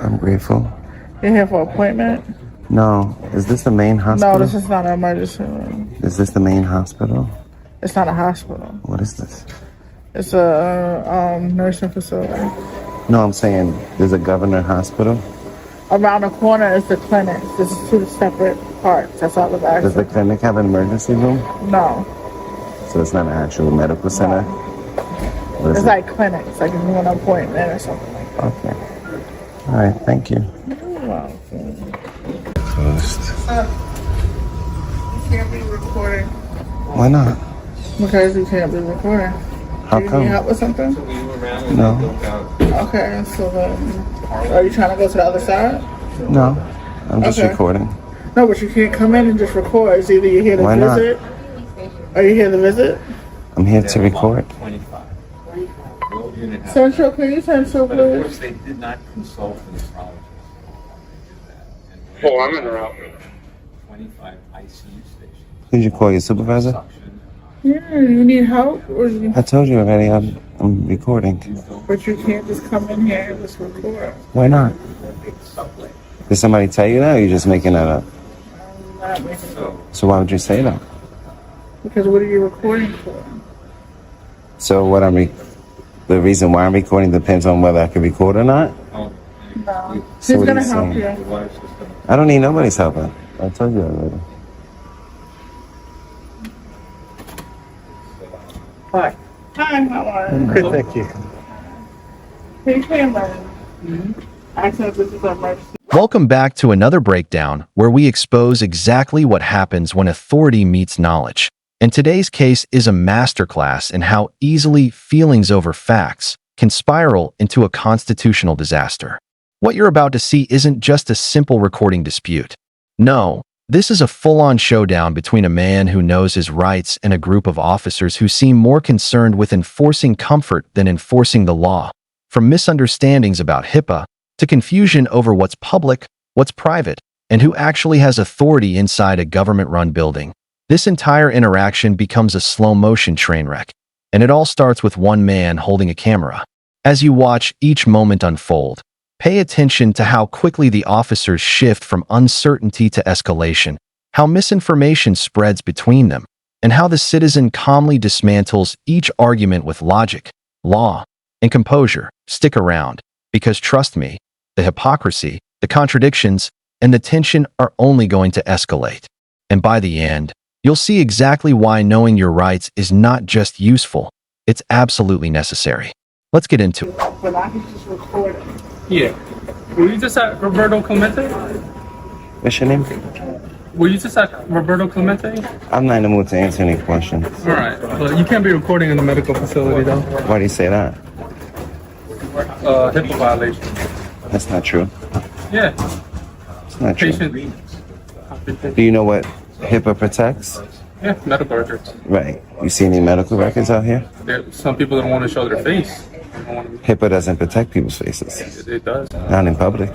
I'm grateful. You're here for an appointment? No. Is this the main hospital? No, this is not an emergency room. Is this the main hospital? It's not a hospital. What is this? It's a nursing facility. No, I'm saying there's a Governor Hospital. Around the corner is the clinic. This is two separate parts. That's all the Does the clinic have an emergency room? No. So it's not an actual medical center? No. It's like clinics, like if you want an appointment or something like that. Okay. All right, thank you. You're welcome. Closed. You can't be recording. Why not? Because you can't be recording. How Do you come? need help with something? No. Okay, so then, are you trying to go to the other side? No. I'm just recording. No, but you can't come in and just record. It's either you're here to visit. Are you here to visit? I'm here to record. Central, can you Central, please? They did not consult the nephrologist. Oh, I'm interrupting. 25 ICU stations. Did you call your supervisor? Yeah, you need help? Or you, I told you already, I'm recording. but you can't just come in here and just record. Why not? Did somebody tell you that, or are you just making that up? I'm not making it up. So why would you say that? Because what are you recording for? So the reason why I'm recording depends on whether I can record or not? No. So Who's what going are to you help saying? you? I don't need nobody's help. I told you already. Hi. Hi, how are you? Good, thank you. Hey, Cameron. Actually, this is an emergency. Welcome back to another breakdown where we expose exactly what happens when authority meets knowledge. And today's case is a masterclass in how easily feelings over facts can spiral into a constitutional disaster. What you're about to see isn't just a simple recording dispute. No, this is a full-on showdown between a man who knows his rights and a group of officers who seem more concerned with enforcing comfort than enforcing the law. From misunderstandings about HIPAA to confusion over what's public, what's private, and who actually has authority inside a government-run building. This entire interaction becomes a slow-motion train wreck, and it all starts with one man holding a camera. As you watch each moment unfold, pay attention to how quickly the officers shift from uncertainty to escalation, how misinformation spreads between them, and how the citizen calmly dismantles each argument with logic, law, and composure. Stick around, because trust me, the hypocrisy, the contradictions, and the tension are only going to escalate. And by the end, you'll see exactly why knowing your rights is not just useful, it's absolutely necessary. Let's get into it. But I can just record it. Yeah. Were you just at Roberto Clemente? What's your name? Were you just at Roberto Clemente? I'm not in the mood to answer any questions. All right. But you can't be recording in the medical facility, though. Why do you say that? HIPAA violation. That's not true. Yeah. It's not true. Patient. Do you know what HIPAA protects? Yeah, medical records. Right. You see any medical records out here? Some people don't want to show their face. They don't want HIPAA doesn't protect people's faces. to, it does. Not in public.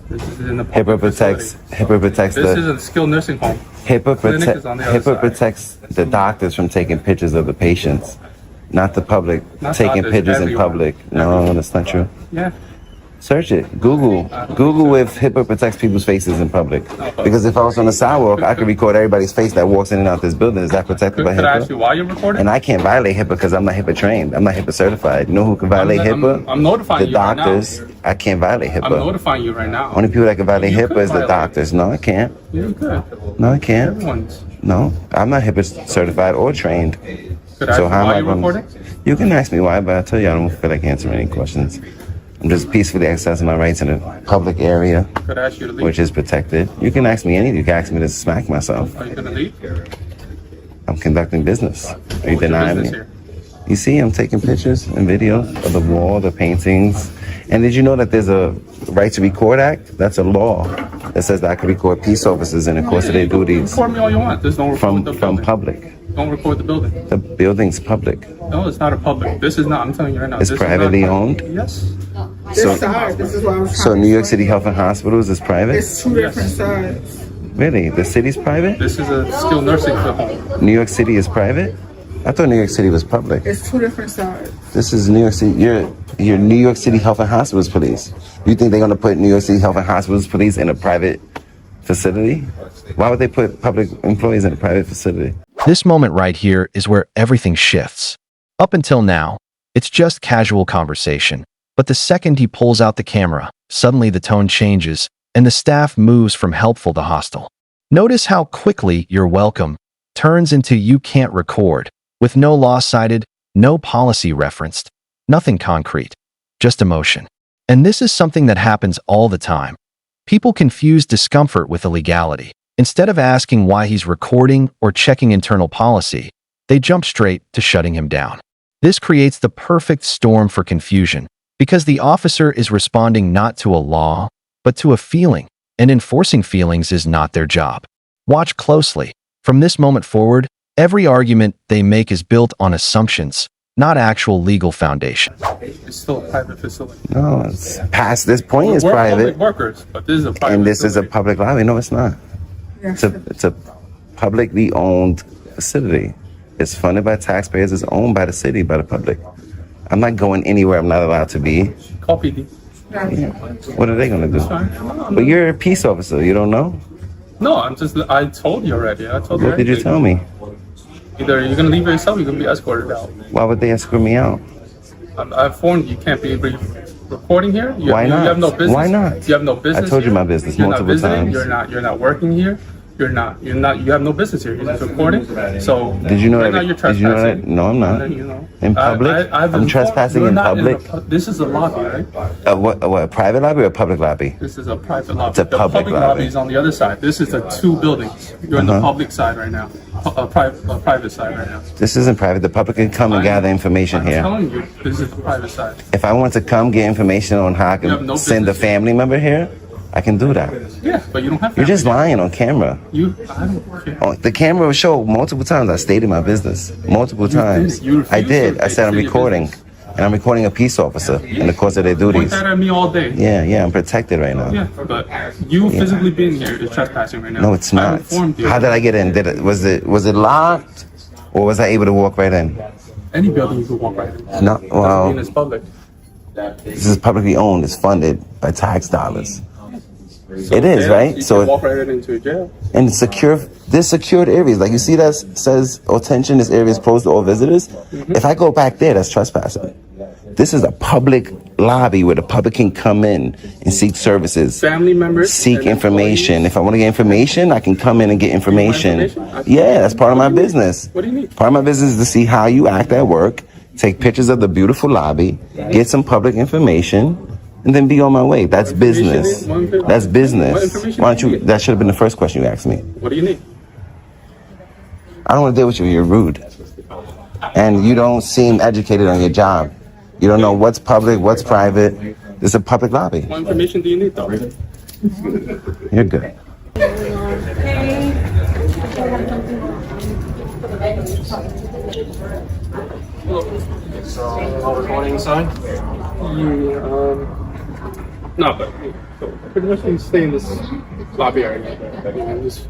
This is in the HIPAA protects. HIPAA protects This is the. a skilled nursing home. HIPAA, is on the other HIPAA side. protects the doctors from taking pictures of the patients, not the public Not taking doctors, pictures in everyone. public. No, that's not true. Yeah. Search it. Google if HIPAA protects people's faces in public. Because if I was on the sidewalk, I could record everybody's face that walks in and out this building. Is that protected by Could I ask you HIPAA? why you're recording? And I can't violate HIPAA because I'm not HIPAA trained. I'm not HIPAA certified. You know who can violate HIPAA? I'm notifying The you right now. doctors. I can't violate I'm HIPAA. notifying you right now. Only people that can violate You HIPAA could is the violate. doctors. No, I can't. You could. No, I can't. Everyone's. No, I'm not HIPAA certified or trained. Could I ask you why you're recording? You can ask me why, but I tell you I don't feel like answering any questions. I'm just peacefully exercising my rights in a public area, Could I ask you to leave? which is protected. You can ask me anything. You can ask me to smack myself. Are you gonna leave? I'm conducting business. Are you What's your denying me? business here? You see, I'm taking pictures and videos of the wall, the paintings. And did you know that there's a Right to Record Act? That's a law that says that I can record peace officers in the course of their duties Record me all you want. Just don't record from the building. public. Don't record the building. The building's public. No, it's not a public. This is not. I'm telling you right now. It's this is privately not- owned? Yes. This side, this is what I was So trying New to York explain. City Health and Hospitals is private? It's two different sides. Really? The city's private? This is a skilled nursing home. New York City is private? I thought New York City was public. It's two different sides. This is New York City. You're New York City Health and Hospitals Police. You think they're going to put New York City Health and Hospitals Police in a private facility? Why would they put public employees in a private facility? This moment right here is where everything shifts. Up until now, it's just casual conversation. But the second he pulls out the camera, suddenly the tone changes and the staff moves from helpful to hostile. Notice how quickly "you're welcome" turns into "you can't record," with no law cited, no policy referenced, nothing concrete, just emotion. And this is something that happens all the time. People confuse discomfort with illegality. Instead of asking why he's recording or checking internal policy, they jump straight to shutting him down. This creates the perfect storm for confusion, because the officer is responding not to a law, but to a feeling, and enforcing feelings is not their job. Watch closely. From this moment forward, every argument they make is built on assumptions, not actual legal foundation. It's still a private facility. No, it's past this point. It's We're private. public workers, but this is a private And this is a facility. public lobby. No, it's not. It's a publicly owned facility. It's funded by taxpayers. It's owned by the city, by the public. I'm not going anywhere I'm not allowed to be. Call PD. What are they going to do? But you're a peace officer. You don't know? No, I told you already. I told you What did you everything. tell me? Either you're gonna leave it yourself, or you're gonna be escorted out. Why would they escort me out? I've warned you, can't be recording here. Why not? You have no business. Why not? You have no business. I told you here. my business You're multiple not visiting. times. You're not working here. You have no business here. You're just recording. So Did you know right that? now you're Did you know that? trespassing. No, I'm not. And then, you know, In public? I'm trespassing You're in not public? This is a lobby, right? What? A private lobby or a public lobby? This is a private lobby. It's a the public public lobby. lobby is on the other side. This is the two buildings. You're on the public side right now. Private side right now. This isn't private. The public can come and gather information I'm here. telling you, this is the private side. If I want to come get information on how I You have can no send a business here. family member here, I can do that. Yeah, but you don't have. You're just family. lying on camera. I don't care. Oh, the camera will show multiple times. I stated my business multiple times. you refuse I did. to I said I'm say your recording, business. and I'm recording a peace officer in the course of their Point duties. that at me all day. Yeah, I'm protected right now. Yeah, but you physically being here is trespassing right now. No, it's I not. informed you. How did I get in? Was it locked, or was I able to walk right in? Any building you can walk right in. No, well, Being is public. this is publicly owned. It's funded by tax dollars. It is, Yeah, right? You So can walk right into a jail. and there's secured areas. Like you see that says, attention, this area is closed to all visitors. If I go back there, that's trespassing. This is a public lobby where the public can come in and seek services, Family members. seek and information. employees. If I want to get information, I can come in and get information. information? Yeah, that's part of my business. What do you need? Part of my business is to see how you act at work, take pictures of the beautiful lobby, get some public information, and then be on my way. That's business. That's What business. information Why don't do you you? need? That should have been the first question you asked me. What do you need? I don't want to deal with you. You're rude, and you don't seem educated on your job. You don't know what's public, what's private. This is a public lobby. What information do you need, though? You're good. Recording sign? No, but pretty much you stay in this lobby area. Just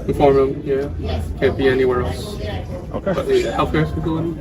inform them, yeah. Can't be anywhere else. Okay. But the healthcare facility.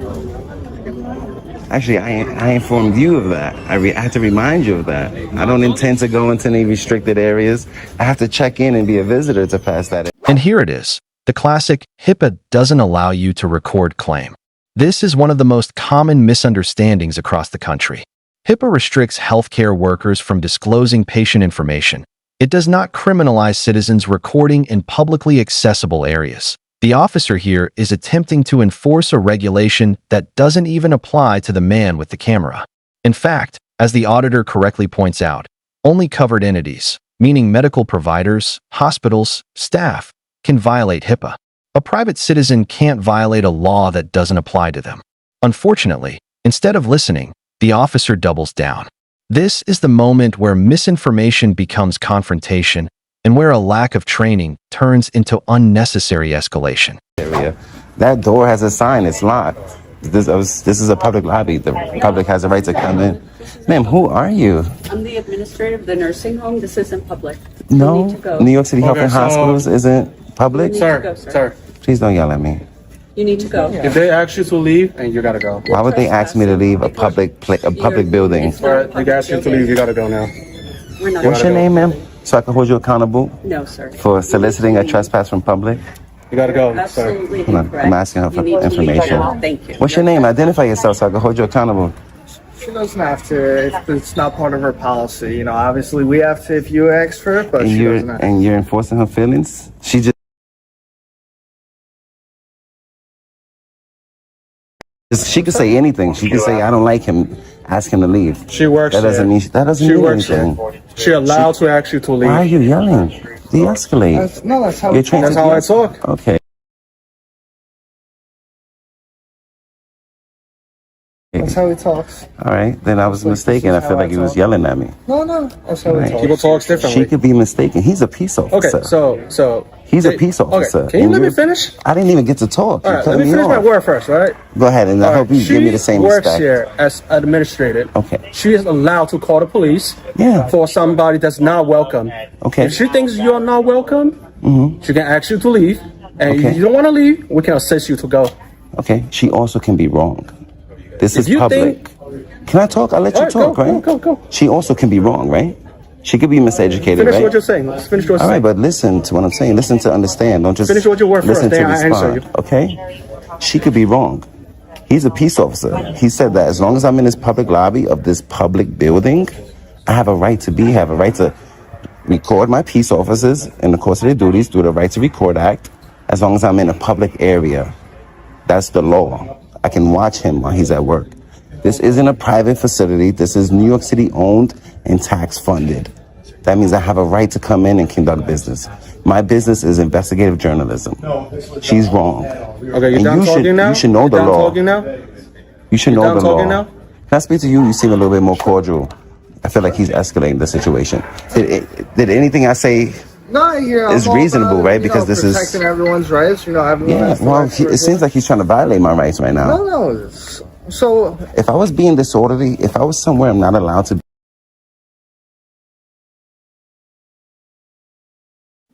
Actually, I informed you of that. I have to remind you of that. I don't intend to go into any restricted areas. I have to check in and be a visitor to pass that. And here it is. The classic HIPAA doesn't allow you to record claim. This is one of the most common misunderstandings across the country. HIPAA restricts healthcare workers from disclosing patient information. It does not criminalize citizens recording in publicly accessible areas. The officer here is attempting to enforce a regulation that doesn't even apply to the man with the camera. In fact, as the auditor correctly points out, only covered entities, meaning medical providers, hospitals, staff, can violate HIPAA. A private citizen can't violate a law that doesn't apply to them. Unfortunately, instead of listening, the officer doubles down. This is the moment where misinformation becomes confrontation and where a lack of training turns into unnecessary escalation. Area. That door has a sign. It's locked. This is a public lobby. The public has a right to come in. Ma'am, who are you? I'm the administrator of the nursing home. This isn't public. You No, need to go. New York City Health Okay, and so- Hospitals isn't public. You need to Sir, go, sir. sir, Please don't yell at me. You need to go. if they ask you to leave, and you gotta go. Why would they ask me to leave a public building? Or if they ask you to leave, you gotta go now. We're not. What's your name, ma'am? So I can hold you accountable No, sir. for soliciting a trespass from public. You gotta go, sir. Absolutely Hold on, incorrect. I'm asking her for You need to leave information. now. Thank you. What's your name? Identify yourself so I can hold you accountable. She doesn't have to. If it's not part of her policy. You know, obviously we have to if you ask for it, but And she you're doesn't have to. and you're enforcing her feelings. She just. She could say anything. She could say, "I don't like him." Ask him to leave. She works That doesn't here. mean that doesn't She mean works anything. here. She allowed to ask you to leave. Why are you yelling? De-escalate. No, that's how. You're trained That's to how I de-escalate. talk. Okay. That's how he talks. All right. Then I was mistaken. I feel like he was yelling at me. No, that's how he talks. People talk differently. She could be mistaken. He's a peace officer. Okay, so He's a peace officer. Okay, can you And let me you're- finish? I didn't even get to talk. All You right, cut let me finish my off. word first, all right? Go ahead, and I All hope right, you give me the same She works respect. here as administrative. Okay. She is allowed to call the police Yeah. for somebody that's not welcome. Okay. If she thinks you're not welcome, she can ask you to leave. And Okay. if you don't want to leave, we can assist you to go. Okay. She also can be wrong. This is you public. Can I talk? I'll let you All right, talk, go, right? go. She also can be wrong, right? She could be miseducated, Finish right? what you're saying. Let's finish what All you're right, saying. but listen to what I'm saying. Listen to understand. Don't just Finish what your word listen first, to then I answer respond. you. Okay? She could be wrong. He's a peace officer. He said that as long as I'm in this public lobby of this public building, I have a right to be here. I have a right to record my peace officers in the course of their duties through the Right to Record Act, as long as I'm in a public area. That's the law. I can watch him while he's at work. This isn't a private facility. This is New York City owned and tax funded. That means I have a right to come in and conduct business. My business is investigative journalism. She's wrong. Okay, you And done you talking should- now? you should know You the done law. talking now? You should know done the law. talking now? Can I speak to you? You seem a little bit more cordial. I feel like he's escalating the situation. Did anything I say? No, yeah, It's I'm all reasonable, about, right? you Because know, this is- protecting everyone's rights. You know, everyone. Yeah. has the Well, right to it seems like he's trying to violate my rights right now. No. So If I was being disorderly, if I was somewhere I'm not allowed to be.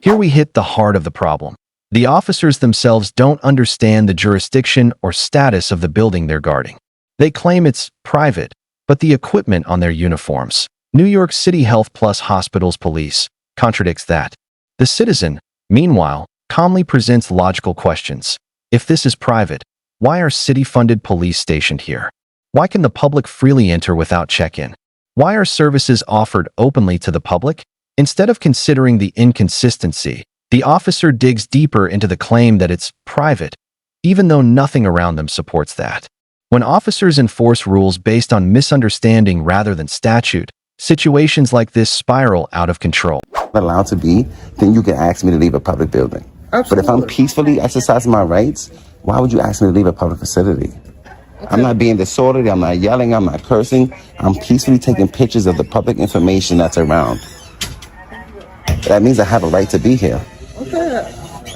Here we hit the heart of the problem. The officers themselves don't understand the jurisdiction or status of the building they're guarding. They claim it's private, but the equipment on their uniforms, New York City Health Plus Hospitals Police, contradicts that. The citizen, meanwhile, calmly presents logical questions. If this is private, why are city-funded police stationed here? Why can the public freely enter without check-in? Why are services offered openly to the public? Instead of considering the inconsistency, the officer digs deeper into the claim that it's private, even though nothing around them supports that. When officers enforce rules based on misunderstanding rather than statute, situations like this spiral out of control. Allowed to be, then you can ask me to leave a public building. But if I'm peacefully exercising my rights, why would you ask me to leave a public facility? I'm not being disorderly, I'm not yelling, I'm not cursing. I'm peacefully taking pictures of the public information that's around. That means I have a right to be here.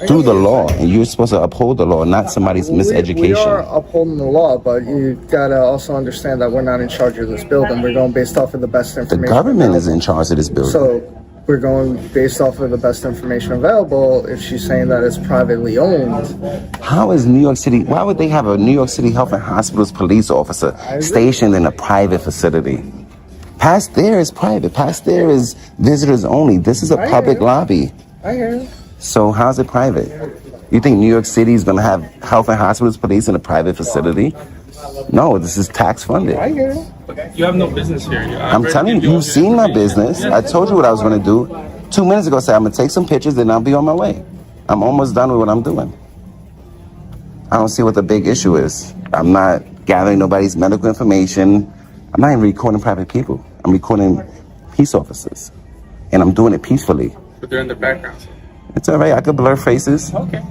Through the law, and you're supposed to uphold the law, not somebody's miseducation. We are upholding the law, but you gotta also understand that we're not in charge of this building. We're going based off of the best The information. government is available. in charge of this building. So we're going based off of the best information available. If she's saying that it's privately owned, How is New York City, why would they have a New York City Health and Hospitals police officer stationed in a private facility? Past there is private. Past there is visitors only. This is a public lobby. I hear you. So how's it private? You think New York City is going to have health and hospitals police in a private facility? No, this is tax funded. I hear you. You have no business here. I'm telling you, you've seen my business. I told you what I was going to do. 2 minutes ago, I said I'm going to take some pictures and I'll be on my way. I'm almost done with what I'm doing. I don't see what the big issue is. I'm not gathering nobody's medical information. I'm not even recording private people. I'm recording peace officers. And I'm doing it peacefully. But they're in the background. It's all right. I could blur faces. Okay.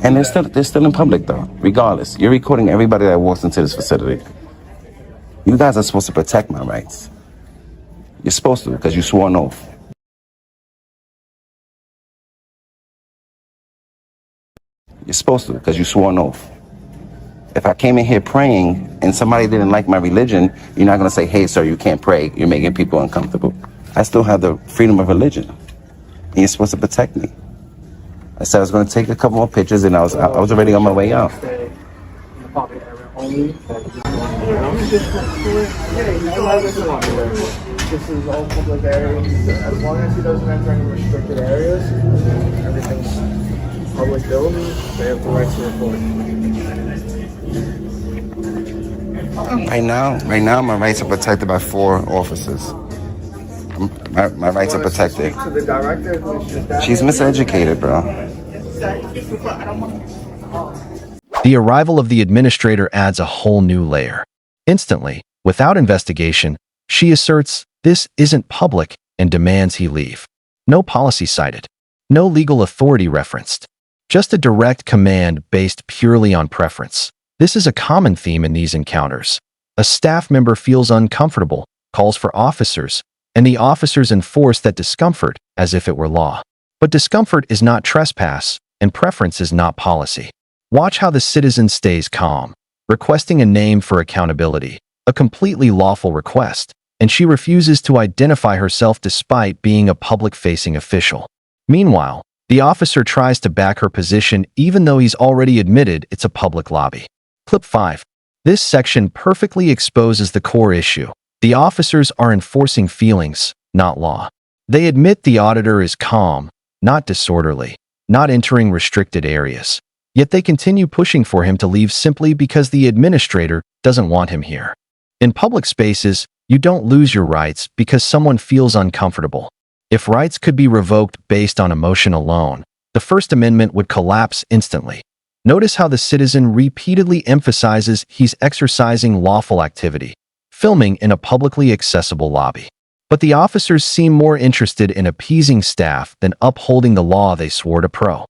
And they're still in public, though, regardless. You're recording everybody that walks into this facility. You guys are supposed to protect my rights. You're supposed to, because you swore an oath. You're supposed to, because you swore an oath. If I came in here praying and somebody didn't like my religion, you're not going to say, hey, sir, you can't pray. You're making people uncomfortable. I still have the freedom of religion. And you're supposed to protect me. I said I was going to take a couple more pictures, and I was already on my way out. this is all public areas. As long as he doesn't enter any restricted areas, everything's public buildings, they have the right to report. Right now, my rights are protected by 4 officers. My rights are protected. To the director, who's your dad? She's miseducated, bro. The arrival of the administrator adds a whole new layer. Instantly, without investigation, she asserts this isn't public and demands he leave. No policy cited. No legal authority referenced. Just a direct command based purely on preference. This is a common theme in these encounters. A staff member feels uncomfortable, calls for officers, and the officers enforce that discomfort as if it were law. But discomfort is not trespass, and preference is not policy. Watch how the citizen stays calm, requesting a name for accountability, a completely lawful request, and she refuses to identify herself despite being a public-facing official. Meanwhile, the officer tries to back her position even though he's already admitted it's a public lobby. Clip 5. This section perfectly exposes the core issue. The officers are enforcing feelings, not law. They admit the auditor is calm, not disorderly, not entering restricted areas. Yet they continue pushing for him to leave simply because the administrator doesn't want him here. In public spaces, you don't lose your rights because someone feels uncomfortable. If rights could be revoked based on emotion alone, the First Amendment would collapse instantly. Notice how the citizen repeatedly emphasizes he's exercising lawful activity, filming in a publicly accessible lobby. But the officers seem more interested in appeasing staff than upholding the law they swore to pro.